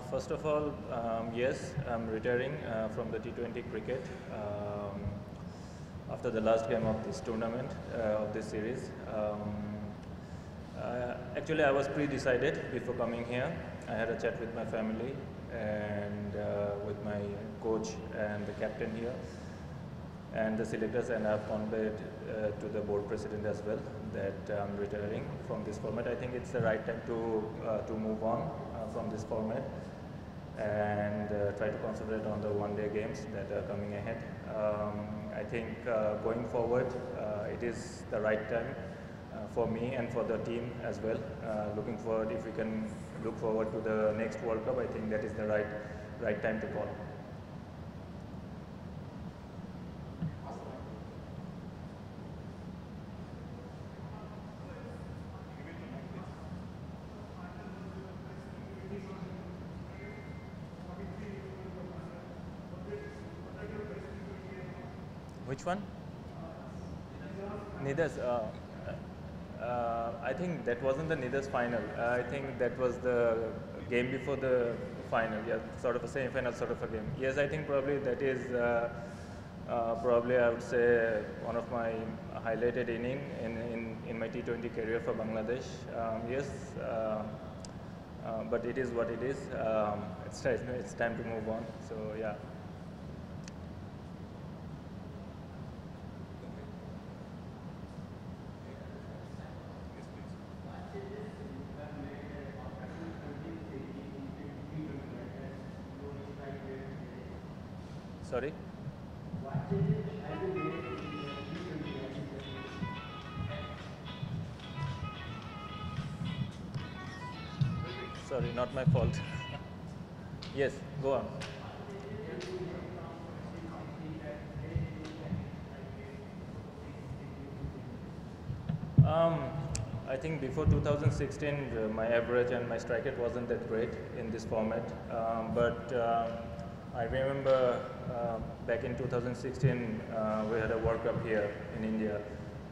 First of all, yes, I'm retiring from the T20 cricket after the last game of this tournament, of this series. Actually, I was pre-decided before coming here. I had a chat with my family and with my coach and the captain here and the selectors, and I've conveyed to the board president as well that I'm retiring from this format. I think it's the right time to move on from this format and try to concentrate on the one-day games that are coming ahead. I think going forward, it is the right time for me and for the team as well. Looking forward, if we can look forward to the next World Cup, I think that is the right time to call. Which one? Neither's. I think that wasn't the Neither's final. I think that was the game before the final. Yeah, sort of a semi-final, sort of a game. Yes, I think probably that is probably I would say one of my highlighted inning in my T20 career for Bangladesh. Yes, but it is what it is. It's time to move on. So yeah. Sorry? Sorry, not my fault. Yes, go on. I think before 2016, my average and my strike rate wasn't that great in this format. But I remember back in 2016, we had a World Cup here in India.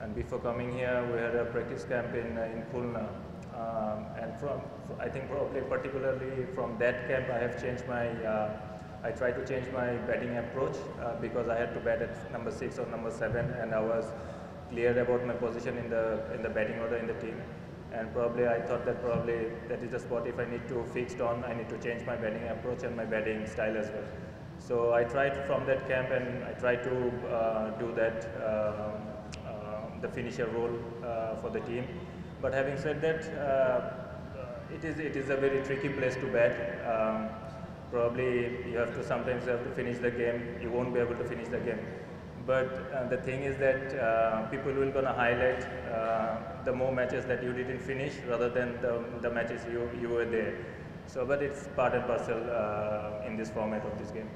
And before coming here, we had a practice camp in Khulna. And I think probably particularly from that camp, I have changed my, I tried to change my batting approach because I had to bat at number 6 or number 7, and I was clear about my position in the batting order in the team. And probably I thought that probably that is the spot if I need to fix on, I need to change my batting approach and my batting style as well. So I tried from that camp, and I tried to do that, the finisher role for the team. But having said that, it is a very tricky place to bat. Probably you have to sometimes have to finish the game. You won't be able to finish the game. But the thing is that people will gonna highlight the more matches that you didn't finish rather than the matches you were there. So, but it's part and parcel in this format of this game.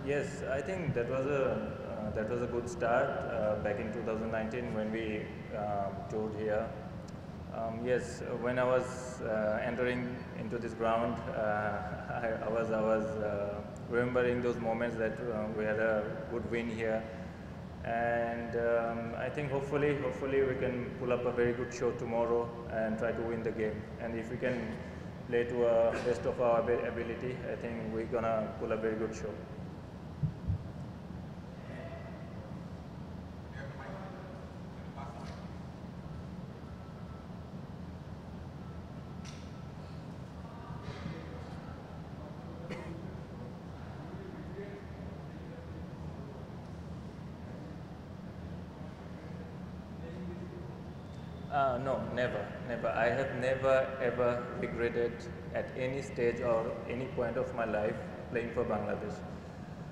Yes, I think that was a good start back in 2019 when we toured here. Yes, when I was entering into this ground, I was remembering those moments that we had a good win here, and I think hopefully we can pull up a very good show tomorrow and try to win the game. And if we can play to a best of our ability, I think we're gonna pull a very good show. No, never. I have never ever regretted at any stage or any point of my life playing for Bangladesh.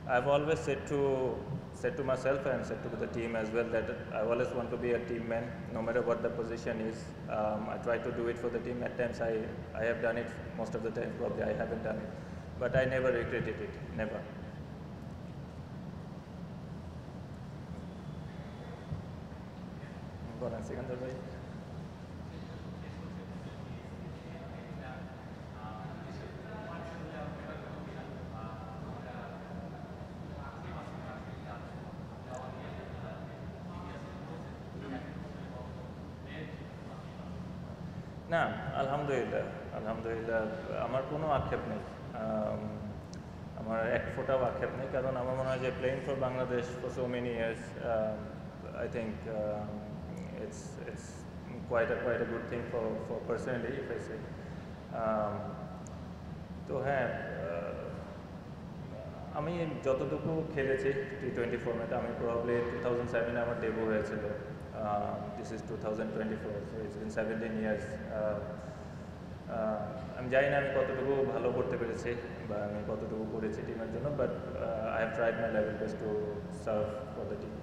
I've always said to myself and said to the team as well that I always want to be a team man, no matter what the position is. I try to do it for the team. At times I have done it. Most of the time probably I haven't done it, but I never regretted it. Never. বলেন সিকান্দার ভাই। না, আলহামদুলিল্লাহ আলহামদুলিল্লাহ আমার কোনো আক্ষেপ নেই। আমার এক ফোঁটাও আক্ষেপ নেই, কারণ আমার মনে হয় যে playing for Bangladesh for so many years, I think it's quite a good thing for personally if I say. তো হ্যাঁ, আমি যতটুকু খেলেছি T20 ফর্মেটে, আমি প্রবাবলি 2007 আমার ডেবু হয়েছিল। This is 2024, so it's been 17 years. আমি জানি না আমি কতটুকু ভালো করতে পেরেছি বা আমি কতটুকু করেছি টিমের জন্য, but I have tried my level best to serve for the team.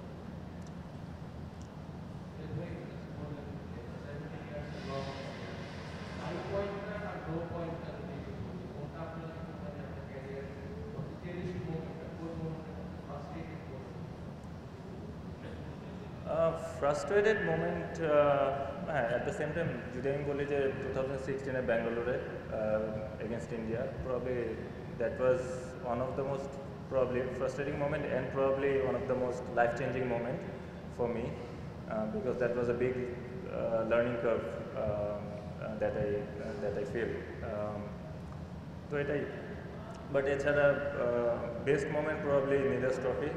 Frustrated moment, হ্যাঁ, অ্যাট দ্য সেম টাইম যদি আমি বলি যে 2016 ব্যাঙ্গালোরে against India, probably that was one of the most probably frustrating moment and probably one of the most life-changing moment for me, because that was a big learning curve that I feel. তো এটাই, but এছাড়া best moment probably Neeraj trophy,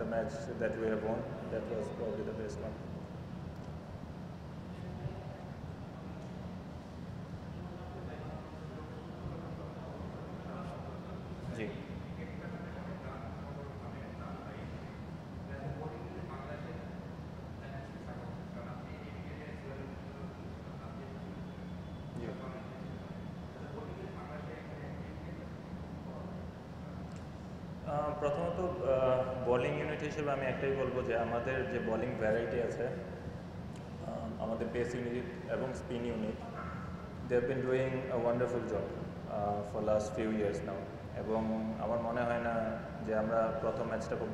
the match that we have won, that was probably the best one. জি, জি। প্রথমত bowling unit হিসেবে আমি একটাই বলবো যে আমাদের যে বোলিং ভ্যারাইটি আছে, আমাদের পেস ইউনিট এবং spin unit, they have been doing a wonderful job for last few years now. এবং আমার মনে হয় না যে আমরা প্রথম ম্যাচটা খুব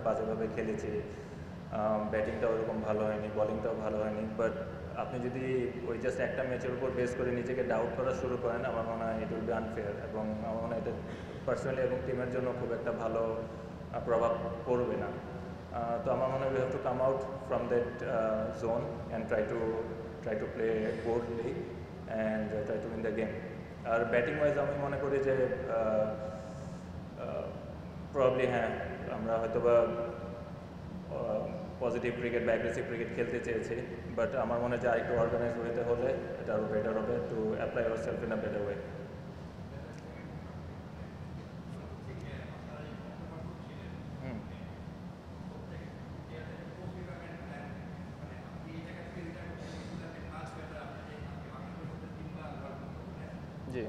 বাজেভাবে খেলেছি, ব্যাটিংটাও ওরকম ভালো হয়নি, বোলিংটাও ভালো হয়নি, বাট আপনি যদি ওই জাস্ট একটা ম্যাচের উপর বেস করে নিজেকে ডাউট করা শুরু করেন, আমার মনে হয় ইট উইল বি আনফেয়ার, এবং আমার মনে হয় এটা পার্সোনালি এবং টিমের জন্য খুব একটা ভালো প্রভাব পড়বে না। তো আমার মনে হয় we have to come out from that zone and try to play boldly and try to win the game. আর ব্যাটিং ওয়াইজ আমি মনে করি যে প্রবাবলি হ্যাঁ, আমরা হয়তো বা পজিটিভ ক্রিকেট বা অ্যাগ্রেসিভ ক্রিকেট খেলতে চেয়েছি, বাট আমার মনে হয় যে আরেকটু অর্গানাইজ ওয়েতে হলে এটা আরও বেটার হবে to apply our self in a better way. জি,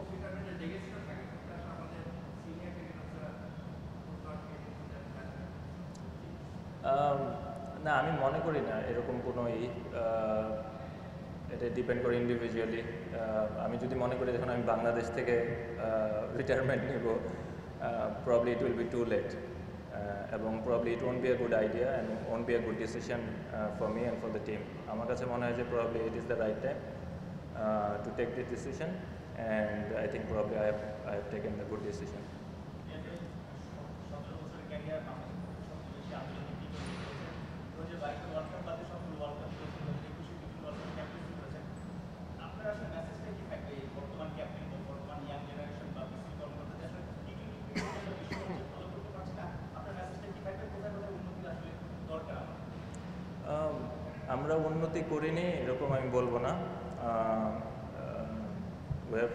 না আমি মনে করি না এরকম কোনো এটা ডিপেন্ড করে ইন্ডিভিজুয়ালি। আমি যদি মনে করি যখন আমি বাংলাদেশ থেকে রিটায়ারমেন্ট নিব, probably it will be too late, এবং probably it won't be a good idea and won't be a good decision for me and for the team. আমার কাছে মনে হয় যে probably it is the right time to take this decision, and I think probably I have taken the good decision. আমরা উন্নতি করিনি এরকম আমি বলবো না।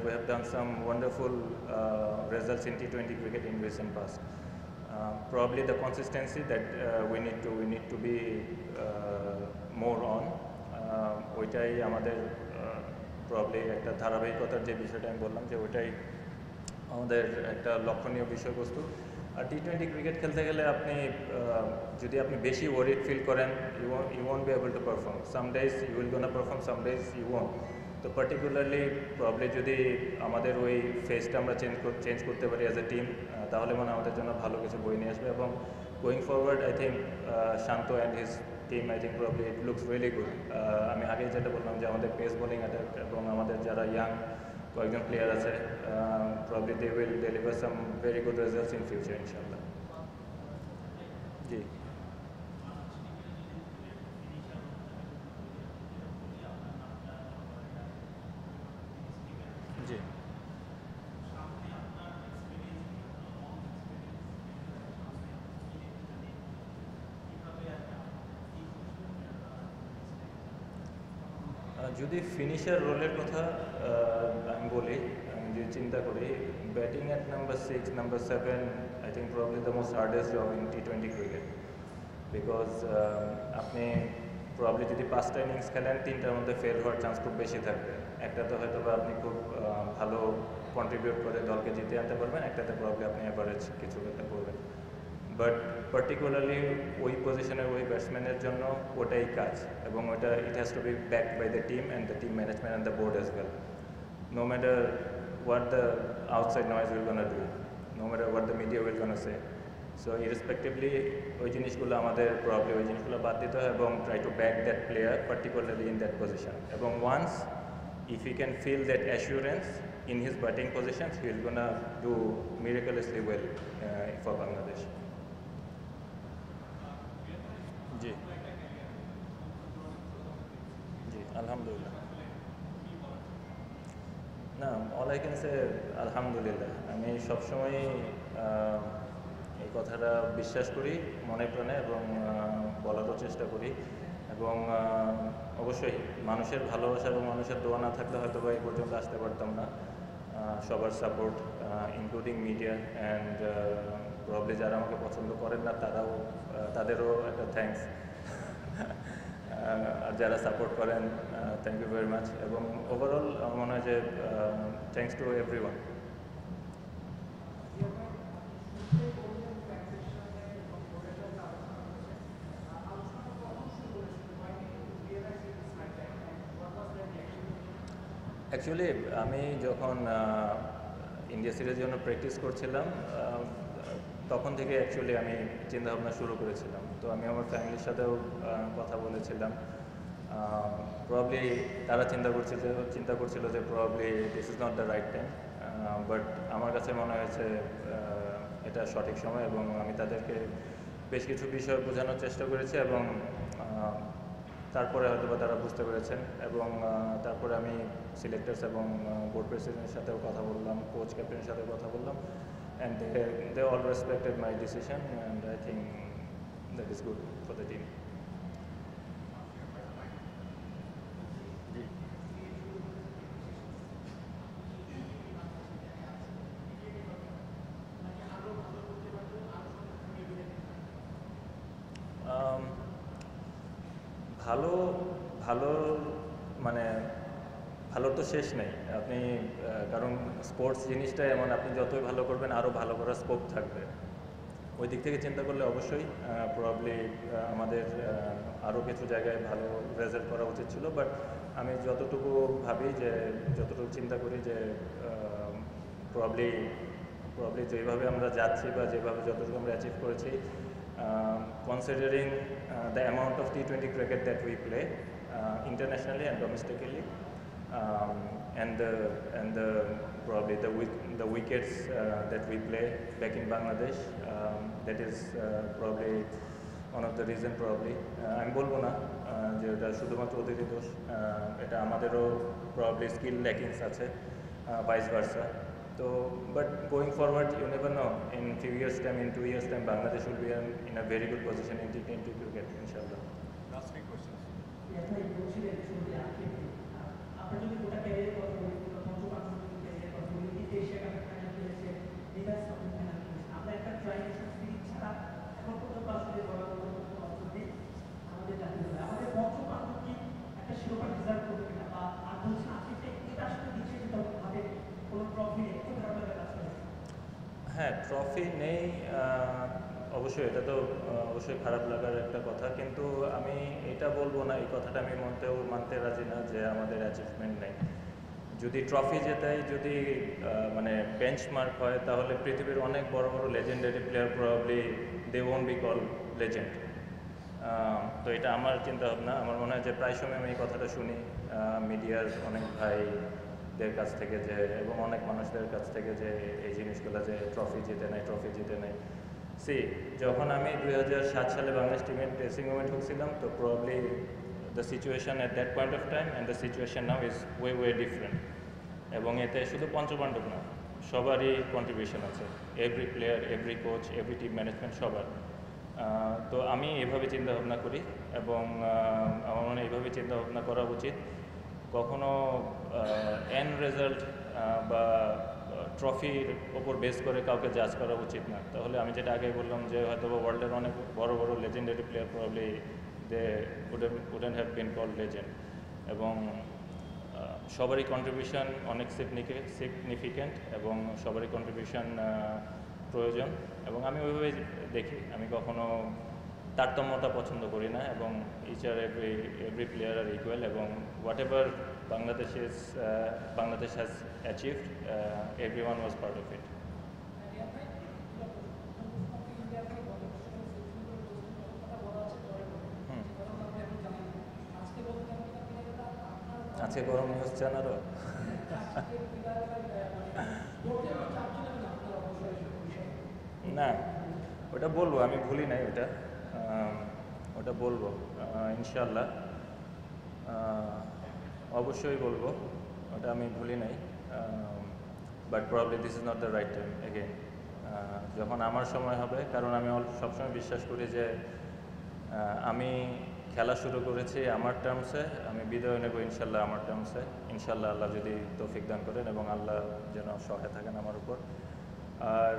We have done some wonderful results in T20 cricket in recent past. Probably the consistency that we need to be more on. ওইটাই আমাদের probably একটা ধারাবাহিকতার যে বিষয়টা আমি বললাম যে ওইটাই আমাদের একটা লক্ষণীয় বিষয়বস্তু। আর T20 ক্রিকেট খেলতে গেলে আপনি যদি আপনি বেশি ওয়ারিড ফিল করেন, you won't be able to perform. Some days you will gonna perform, some days you won't. তো পার্টিকুলারলি প্রবাবলি যদি আমাদের ওই ফেজটা আমরা চেঞ্জ করতে পারি অ্যাজ এ টিম, তাহলে মানে আমাদের জন্য ভালো কিছু বই নিয়ে আসবে এবং going forward, I think Shanto and his team, I think probably it looks really good. আমি আগেই যেটা বললাম যে আমাদের পেস বোলিং অ্যাটাক এবং আমাদের যারা ইয়াং কয়েকজন প্লেয়ার আছে, probably they will deliver some very good results in future, inshallah. জি জি যদি ফিনিশার রোলের কথা আমি বলি, আমি যদি চিন্তা করি, batting at number 6, number 7, I think probably the most hardest job in T20 cricket, because আপনি প্রবলি যদি 5টা ইনিংস খেলেন, 3টার মধ্যে ফেল হওয়ার চান্স খুব বেশি থাকবে। একটাতে হয়তো বা আপনি খুব ভালো কন্ট্রিবিউট করে দলকে জিতে আনতে পারবেন, একটাতে প্রবলি আপনি অ্যাভারেজ কিছু একটা করবেন। বাট পার্টিকুলারলি ওই পজিশনের ওই ব্যাটসম্যানের জন্য ওটাই কাজ, এবং ওটা it has to be backed by the team and the team management and the board as well, no matter what the outside noise will gonna do, no matter what the media will gonna say. So irrespectively ওই জিনিসগুলো আমাদের probably ওই জিনিসগুলো বাদ দিতে হয় এবং try to back that player particularly in that position. এবং once if he can feel that assurance in his batting positions, he will gonna do miraculously well for Bangladesh. জি জি আলহামদুলিল্লাহ। না, অল আই ক্যান সে আলহামদুলিল্লাহ। আমি সবসময় এই কথাটা বিশ্বাস করি মনে প্রাণে এবং বলারও চেষ্টা করি, এবং অবশ্যই মানুষের ভালোবাসা এবং মানুষের দোয়া না থাকলে হয়তো বা এই পর্যন্ত আসতে পারতাম না। সবার support including media and probably যারা আমাকে পছন্দ করেন না তাদেরও একটা থ্যাঙ্কস, আর যারা সাপোর্ট করেন থ্যাংক ইউ ভেরি মাচ। এবং ওভারঅল আমার মনে হয় যে থ্যাংকস টু এভরিওয়ান। অ্যাকচুয়ালি আমি যখন ইন্ডিয়া সিরিজের জন্য প্র্যাকটিস করছিলাম, তখন থেকে অ্যাকচুয়ালি আমি চিন্তাভাবনা শুরু করেছিলাম। তো আমি আমার ফ্যামিলির সাথেও কথা বলেছিলাম। প্রবলি তারা চিন্তা করছিল যে probably this is not the right time, but আমার কাছে মনে হয়েছে এটা সঠিক সময়, এবং আমি তাদেরকে বেশ কিছু বিষয় বোঝানোর চেষ্টা করেছি, এবং তারপরে হয়তো বা তারা বুঝতে পেরেছেন। এবং তারপরে আমি সিলেক্টার্স এবং বোর্ড প্রেসিডেন্টের সাথেও কথা বললাম, কোচ ক্যাপ্টেনের সাথেও কথা বললাম, and they all respected my decision, and I think that is good for the team. ভালো ভালো মানে ভালোর তো শেষ নেই আপনি, কারণ স্পোর্টস জিনিসটা এমন, আপনি যতই ভালো করবেন আরও ভালো করার স্কোপ থাকবে। ওই দিক থেকে চিন্তা করলে অবশ্যই প্রবলি আমাদের আরও কিছু জায়গায় ভালো রেজাল্ট করা উচিত ছিল, বাট আমি যতটুকু ভাবি যে যতটুকু চিন্তা করি যে প্রবলি যেভাবে আমরা যাচ্ছি বা যেভাবে যতটুকু আমরা অ্যাচিভ করেছি, considering the amount of T20 cricket that we play internationally and domestically, and the probably the wickets that we play back in Bangladesh, that is probably one of the reason probably আমি বলবো না যে এটা শুধুমাত্র ওদেরই দোষ, এটা আমাদেরও probably skill lackings আছে, vice versa. So, but going forward, you never know. In few years' time, in 2 years' time, Bangladesh will be in a very good position in T20 cricket, inshallah. Last 3 questions. হ্যাঁ, trophy নেই অবশ্যই, এটা তো অবশ্যই খারাপ লাগার একটা কথা, কিন্তু আমি এটা বলবো না, এই কথাটা আমি মানতে রাজি না যে আমাদের অ্যাচিভমেন্ট নেই। যদি ট্রফি জেতাই, যদি মানে বেঞ্চমার্ক হয়, তাহলে পৃথিবীর অনেক বড় বড় legendary player probably they won't be called legend. তো এটা আমার চিন্তা ভাবনা। আমার মনে হয় যে প্রায় সময় আমি এই কথাটা শুনি মিডিয়ার অনেক ভাইদের কাছ থেকে যে, এবং অনেক মানুষদের কাছ থেকে যে এই জিনিসগুলো যে ট্রফি জিতে নেয়। যখন আমি 2007 সালে বাংলাদেশ টিমের ড্রেসিং রুমে ঢুকছিলাম, তো probably the situation at that point of time and the situation now is way different. এবং এতে শুধু পঞ্চপাণ্ডব না, সবারই কন্ট্রিবিউশন আছে, every player, every coach, every team management, সবার। তো আমি এভাবে চিন্তা ভাবনা করি, এবং আমার মনে হয় এইভাবে চিন্তা ভাবনা করা উচিত। কখনো এন্ড রেজাল্ট বা ট্রফির ওপর বেস করে কাউকে জাজ করা উচিত না। তাহলে আমি যেটা আগে বললাম যে হয়তো ওয়ার্ল্ডের অনেক বড় legendary player probably they wouldn't have been called legend. এবং সবারই কন্ট্রিবিউশন অনেক সিগনিফিক্যান্ট, এবং সবারই কন্ট্রিবিউশন প্রয়োজন, এবং আমি ওইভাবে দেখি। আমি কখনো তারতম্যতা পছন্দ করি না, এবং ইচ আর এভরি প্লেয়ার আর ইকুয়াল, এবং what ever Bangladesh has achieved, everyone was part of it. আজকে গরম নিউজ জানারও না, ওটা বলবো, আমি ভুলি নাই ওটা বলবো ইনশাল্লাহ, অবশ্যই বলবো, ওটা আমি ভুলি নাই। But probably this is not the right time again, যখন আমার সময় হবে। কারণ আমি সবসময় বিশ্বাস করি যে আমি খেলা শুরু করেছি আমার টার্মসে, আমি বিদায় নেব ইনশাল্লাহ আমার টার্মসে, ইনশাল্লাহ, আল্লাহ যদি তৌফিক দান করেন, এবং আল্লাহ যেন সহায় থাকেন আমার উপর। আর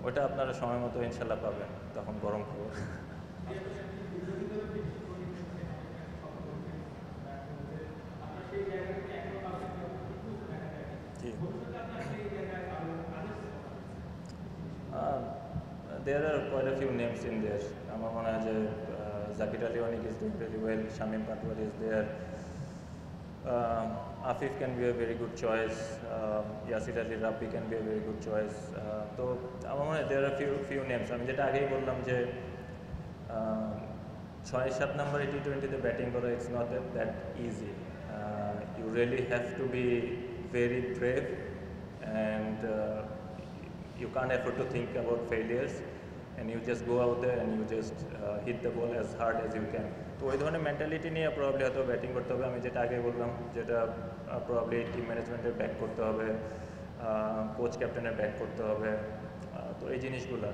ওটা আপনারা সময় মতো ইনশাল্লাহ পাবেন, তখন গরম খবর। There are quite a few names in there. আমার মনে হয় যে Zakir Ali Onik is doing really well, Shamim Patwari is there, Afif can be a very good choice, Yasir Ali Rabbi can be a very good choice. তো আমার মনে হয় there are few names. আমি যেটা আগেই বললাম যে 6-7 নম্বরে টি-20তে ব্যাটিং করা, it's not that easy. You really have to be very brave, and you can't afford to think about failures, and you just go out there and you just hit the ball as hard as you can. তো ওই ধরনের mentality নিয়ে probably হয়তো batting করতে হবে। আমি যেটা আগে বললাম, যেটা প্রবাবলি টিম ম্যানেজমেন্টের ব্যাক করতে হবে, কোচ ক্যাপ্টেনের ব্যাক করতে হবে, তো এই জিনিসগুলো।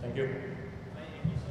Thank you.